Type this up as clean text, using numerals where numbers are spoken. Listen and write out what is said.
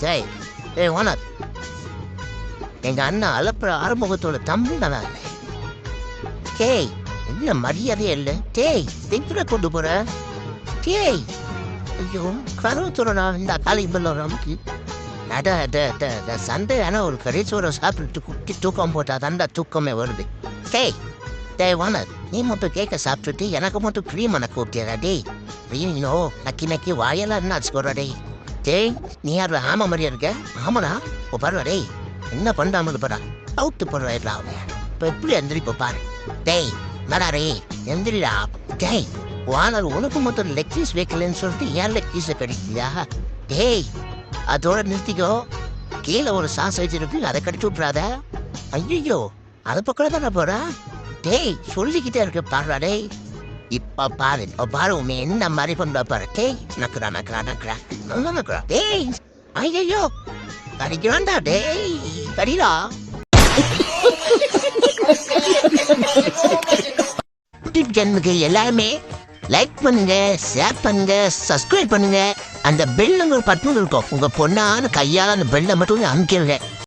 டேய் டேய் ஓனர், எங்க அண்ணன் அலப்புற ஆறுமுகத்தோட தம்பி தானே. டேய் என்ன மரியாதையே இல்லை. டேய் எங்கட கொண்டு போற? டேய் ஐயோ கருவத்தோட இந்த காலைக்கு பில்ல நமக்கு சண்டை ஆனால் ஒரு கடைச்சோரை சாப்பிட்டு குட்டி தூக்கம் போட்டா தாண்டா தூக்கமே வருது. டேய் டேய் ஓனர், நீ மட்டும் கேட்க சாப்பிட்டுட்டு எனக்கு மட்டும் க்ரீம் எனக்கு ஊட்டியடா. டேய் ஐயோ நக்கி நக்கி வாயெல்லாம் என்ன சொல்ற? டேய் டேய் நீ யார் ஆமா மாதிரியா இருக்க? ஆமாடா இப்போ பாருவா. டேய் என்ன பண்ணாமல் போறா அவுத்து போடுறா அவங்க. இப்போ எப்படி எந்திரிப்போ பாரு. டேய் மேடாரே எந்திரிடா. டேய் ஓனர் உனக்கு மட்டும் லெக் பீஸ் வைக்கலன்னு சொல்லிட்டு ஏன் லெக் பீஸை கடிக்கிறியா? டேய் அதோட நிறுத்திக்கோ. கீழே ஒரு சாஸ் வச்சிருக்கு, அதை கடிச்சு விட்றாத. ஐயோ அது பக்கம் தானே போறா. டேய் சொல்லிக்கிட்டே இருக்க பாருடா. டேய் இப்ப பாரு பாரு உன்னை என்ன மாதிரி பண்ண பாரு. டேய் நக்குறா நக்குறா நக்குறா நல்லா நக்குறா. டேய் ஐயோ கடிக்கிறான்டா. டேய் கடிடா. சேனலுக்கு எல்லாருமே லைக் பண்ணுங்க, ஷேர் பண்ணுங்க, சப்ஸ்கிரைப் பண்ணுங்க. அந்த பெல்லுங்கிற பட்டன் இருக்கும், உங்க பொண்ணான கையால அந்த பெல்லை மட்டும் அமுக்கிடுங்க.